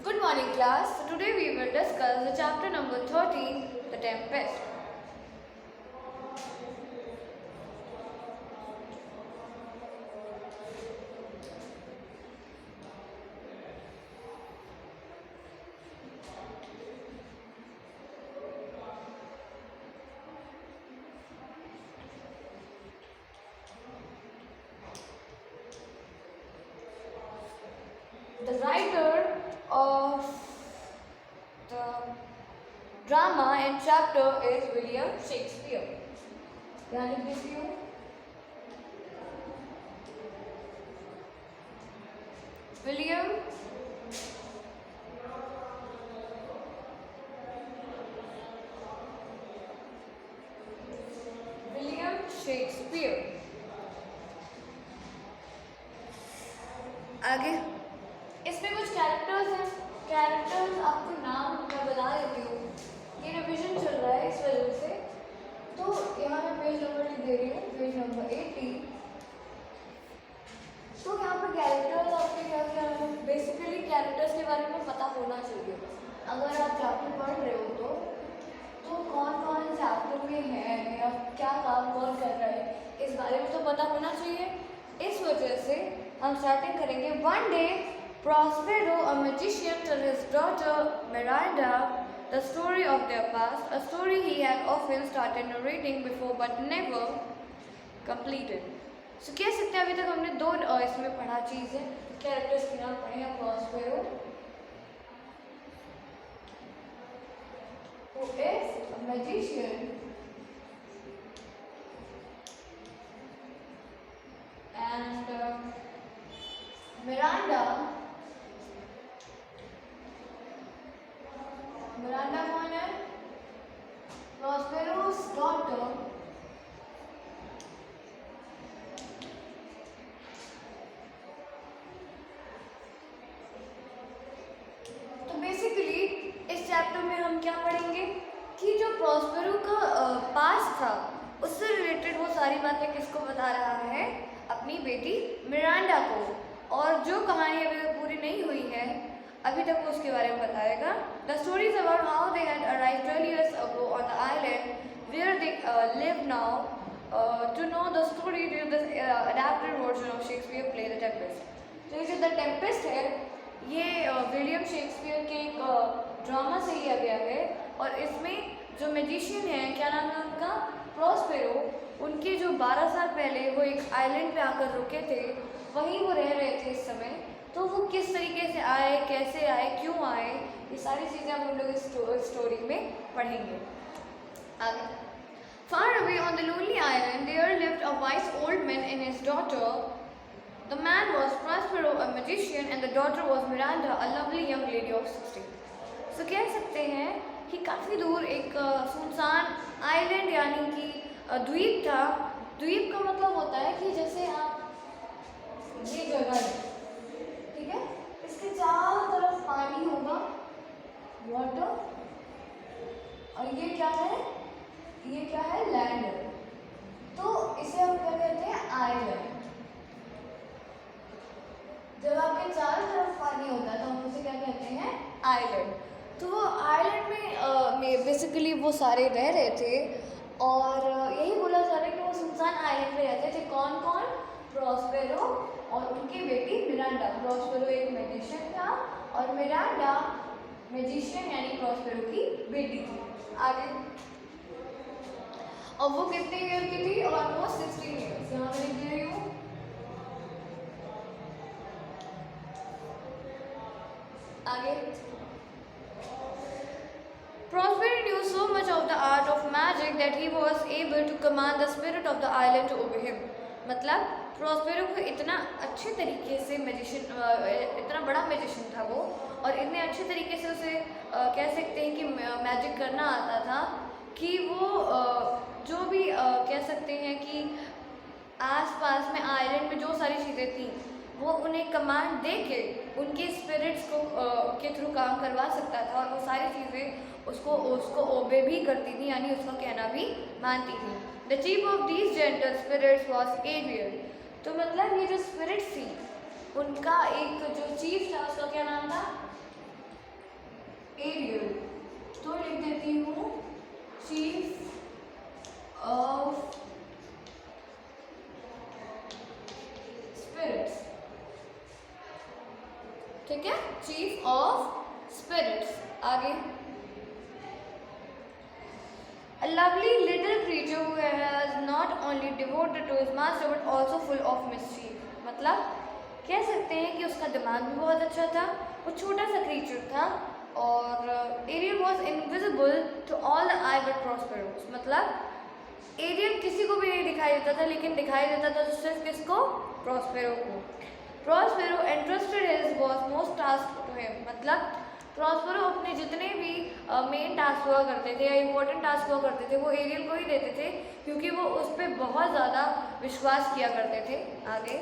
Good morning class. So today we will discuss the chapter number 13, The Tempest. The writer of the drama and chapter is William Shakespeare. ध्यान दीजिए। William Shakespeare. आगे इसमें कुछ characters हैं। Characters आपको नाम मैं बता देती हूँ। ये रिवीजन चल रहा है इस वजह से, तो यहाँ मैं पेज नंबर लिख दे रही हूँ, पेज नंबर 80। तो यहाँ पर कैरेक्टर्स आपके क्या क्या है, बेसिकली कैरेक्टर्स के बारे में पता होना चाहिए। अगर आप चैप्टर पढ़ रहे हो तो कौन कौन चैप्टर में है या क्या काम कौन कर रहा है, इस बारे में तो पता होना चाहिए। इस वजह से हम स्टार्टिंग करेंगे। One day Prospero, a magician, told his daughter Miranda the story of their past, a story he had often started narrating before but never completed. So कह सकते हैं अभी तक हमने दो इसमें पढ़ा चीज़ें। कैरेक्टर्स के नाम पढ़े हैं। Prospero, who is a magician, and Miranda कौन है? Prospero's daughter, तो बेसिकली इस चैप्टर में हम क्या पढ़ेंगे कि जो प्रॉस्पेरो का पास्ट था उससे रिलेटेड वो सारी बातें किसको बता रहा है? अपनी बेटी मिरांडा को। और जो कहानी अभी तक पूरी नहीं हुई है अभी तक वो उसके बारे में बताएगा। The story is about how they had arrived 12 years ago on the island where they live now. To know the story, read the adapted version of Shakespeare play The Tempest. तो ये जो द टेम्पेस्ट है ये William Shakespeare के एक drama से लिया गया है। और इसमें जो मैजिशियन है, क्या नाम है उनका? प्रॉस्पेरो। उनके जो 12 साल पहले वो एक आइलैंड पे आकर रुके थे, वहीं वो रह रहे थे इस समय। तो वो किस तरीके से आए, कैसे आए, क्यों आए, ये सारी चीज़ें हम लोग इस स्टोरी में पढ़ेंगे। आगे Far away on the lonely island there lived a wise old man and his daughter. The man was Prospero, a magician, and the daughter was Miranda, a lovely young lady of 16. So कह सकते हैं कि काफ़ी दूर एक सुनसान island यानी कि द्वीप था। द्वीप का मतलब होता है कि जैसे आप ये जगह है, ठीक है, इसके चारों तरफ पानी होगा, वाटर, और ये क्या है? ये क्या है? लैंड है। तो इसे हम क्या कहते हैं? आइलैंड। जब आपके चारों तरफ पानी होता है तो हम उसे क्या कहते हैं? आइलैंड। तो वो आइलैंड में बेसिकली वो सारे रह रहे थे और यही बोला जा रहा है कि वो सुनसान आइलैंड में रहते थे। कौन कौन? प्रॉस्पेरो और उनकी बेटी मिरांडा। प्रॉस्पेरो एक मैजिशियन था और मिरांडा मैजिशियन यानी प्रॉस्पेरो की बेटी थी। आगे और वो कितने ईयर की थी? Almost 16 years. यहाँ मैं लिख दे रही हूँ। आगे Prospero knew so much of the art of magic that he was able to command the spirit of the island to obey him. मतलब प्रॉस्पेरो को इतना अच्छे तरीके से इतना बड़ा मैजिशियन था वो, और इतने अच्छे तरीके से उसे कह सकते हैं कि मैजिक करना आता था कि वो जो भी कह सकते हैं कि आसपास में आइलैंड में जो सारी चीज़ें थी वो उन्हें कमांड दे के उनके स्पिरिट्स को के थ्रू काम करवा सकता था, और वो सारी चीज़ें उसको ओबे भी करती थी, यानी उसका कहना भी मानती थी। The chief of these gentle spirits was Ariel. तो मतलब ये जो स्पिरिट्स थी उनका एक जो चीफ था उसका क्या नाम था? एरियल, तो लिख देती हूँ चीफ ऑफ स्पिरिट्स। ठीक है, चीफ ऑफ स्पिरिट्स। आगे, a lovely little creature who has not only devoted to his master but also full of mischief। मतलब कह सकते हैं कि उसका दिमाग भी बहुत अच्छा था, वो छोटा सा क्रीचर था और Ariel was invisible to all the eye but Prospero's. मतलब एरियल किसी को भी नहीं दिखाई देता था, लेकिन दिखाई देता था सिर्फ किसको? प्रॉस्पेरो को। Prospero entrusted his was most task to him. मतलब प्रॉस्पेरो अपने जितने भी मेन टास्क हुआ करते थे या इम्पोर्टेंट टास्क हुआ करते थे वो एरियल को ही देते थे, क्योंकि वो उस पर बहुत ज़्यादा विश्वास किया करते थे। आगे,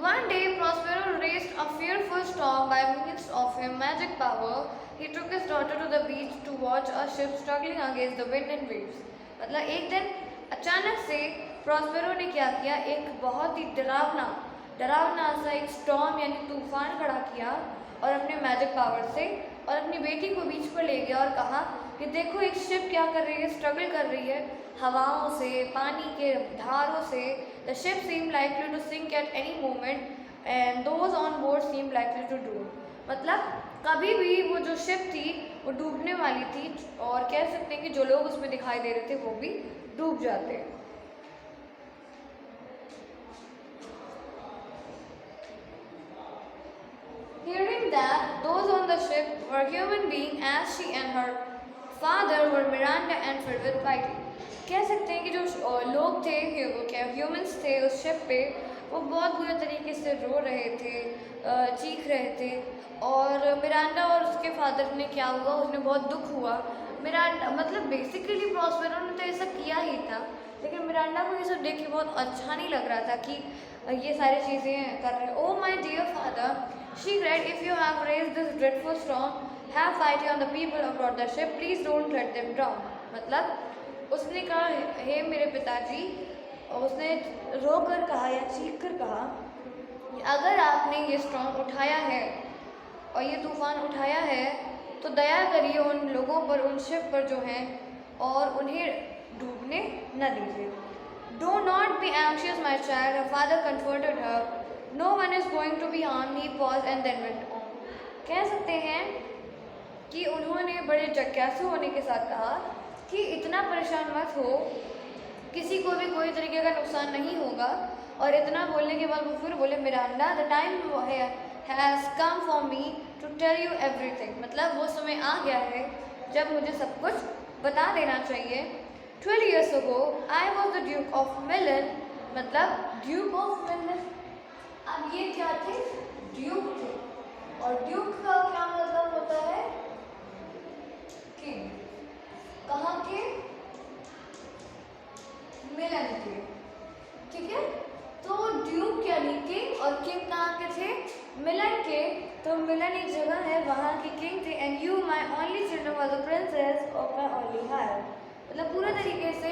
one day Prospero raised a fearful storm by means of his magic power. He took his daughter to the beach to watch a ship struggling against the wind and waves। मतलब एक दिन अचानक से प्रॉस्पेरो ने क्या किया, एक बहुत ही डरावना सा एक स्टॉर्म यानी तूफान खड़ा किया और अपने मैजिक पावर से और अपनी बेटी को बीच पर ले गया और कहा कि देखो एक शिप क्या कर रही है, स्ट्रगल कर रही है हवाओं से, पानी के धारों से। The ship seem likely to sink at any moment and those on board seem likely to do. मतलब कभी भी वो जो शिप थी वो डूबने वाली थी और कह सकते हैं कि जो लोग उसमें दिखाई दे रहे थे वो भी डूब जाते। Hearing that those on the ship were human beings as she and her father were Miranda and filled with piety। कह सकते हैं कि जो लोग थे, क्या ह्यूमंस थे उस शिप पे, वो बहुत बुरे तरीके से रो रहे थे, चीख रहे थे। और मिरांडा और उसके फादर ने क्या हुआ, उसने बहुत दुख हुआ। मिरांडा मतलब बेसिकली प्रॉस्पेरो ने तो ऐसा किया ही था, लेकिन मिरांडा को ये सब देख के बहुत अच्छा नहीं लग रहा था कि ये सारी चीज़ें कर रहे। Oh my dear father, she cried, if you have raised this dreadful storm, have pity on the people aboard the ship, please don't let them drown। मतलब उसने कहा, हे मेरे पिताजी, उसने रो कर कहा या चीख कर कहा, अगर आपने ये स्टॉर्म उठाया है और ये तूफान उठाया है तो दया करिए उन लोगों पर, उन शिप पर जो हैं, और उन्हें डूबने न दीजिए। Do not be anxious, my child, her father comforted her. No one is going to be harmed। He paused and then went on। कह सकते हैं कि उन्होंने बड़े जिज्ञासु होने के साथ कहा कि इतना परेशान मत हो, किसी को भी कोई तरीके का नुकसान नहीं होगा। और इतना बोलने के बाद वो फिर बोले, Miranda, the time has come for me to tell you everything. मतलब वो समय आ गया है जब मुझे सब कुछ बता देना चाहिए। 12 years ago, I was the Duke of Milan। मतलब ड्यूक ऑफ मिलन, अब ये क्या थे? ड्यूक थे। और ड्यूक का क्या मतलब होता है? किंग। कहाँ के? मिलन के। ठीक है, तो ड्यूक यानी किंग और किंग कहाँ के थे? मिलन के। तो मिलन एक जगह है, वहाँ के किंग थे। And you my only children was a princess of my only heir. मतलब पूरे तरीके से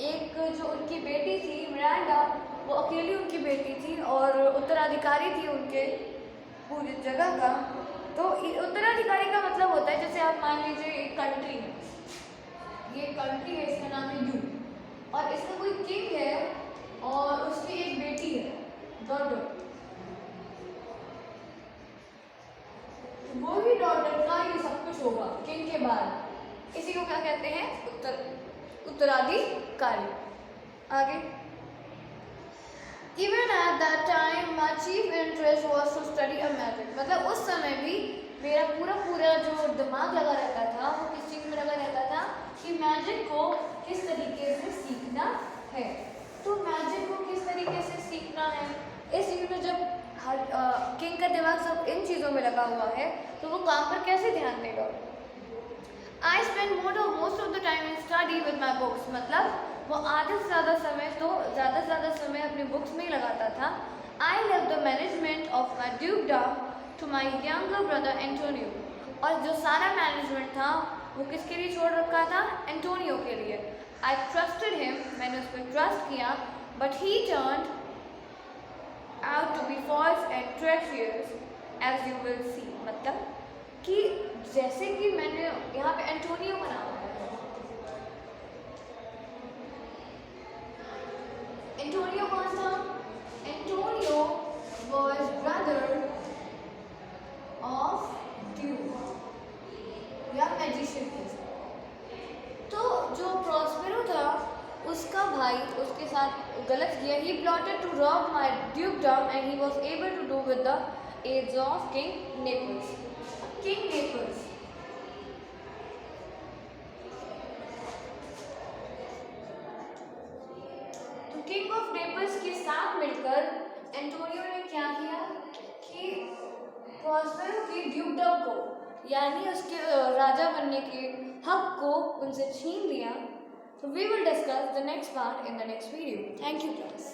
एक जो उनकी बेटी थी मिरांडा, वो अकेली उनकी बेटी थी और उत्तराधिकारी थी उनके पूरी जगह का। तो उत्तराधिकारी का मतलब होता है, जैसे आप मान लीजिए एक कंट्री है, ये कंट्री है, इसका नाम है यू, और इसका कोई किंग है और उसकी एक बेटी है, डॉटर। वो ही डॉटर का ये सब कुछ होगा किंग के बाद। इसी को क्या कहते हैं? उत्तराधिकारी। आगे, Even at that time, my chief interest was to study a magic। मतलब उस समय भी मेरा पूरा जो दिमाग लगा रहता था वो किस चीज़ में लगा रहता था कि मैजिक को किस तरीके से सीखना है। तो मैजिक को किस तरीके से सीखना है, इस चीज़ में जब हर किंग का दिमाग सब इन चीज़ों में लगा हुआ है तो वो काम पर कैसे ध्यान देगा। I spend most of the time in study with my books। मतलब वो आधे से ज़्यादा समय अपनी बुक्स में ही लगाता था। I left the management of my dukedom to my younger brother Antonio। और जो सारा मैनेजमेंट था वो किसके लिए छोड़ रखा था? एंटोनियो के लिए। I trusted him, मैंने उस पर ट्रस्ट किया, but he turned out to be false and treacherous as you will see। मतलब कि जैसे कि मैंने यहाँ पे एंटोनियो का नाम है, एंटोनियो कौन था? Antonio was brother of Duke या मैजिशियन के साथ। तो जो प्रॉस्पेरो था उसका भाई उसके साथ गलत किया। He plotted to rob my dukedom and he was able to do with the aids of king Naples. King Naples तो किंग ऑफ नेपल्स के साथ मिलकर एंटोनियो ने क्या किया कि प्रॉस्पेरो की ड्यूकडम को यानी उसके राजा बनने के हक को उनसे छीन लिया। So we will discuss the next part in the next video. Thank you, class.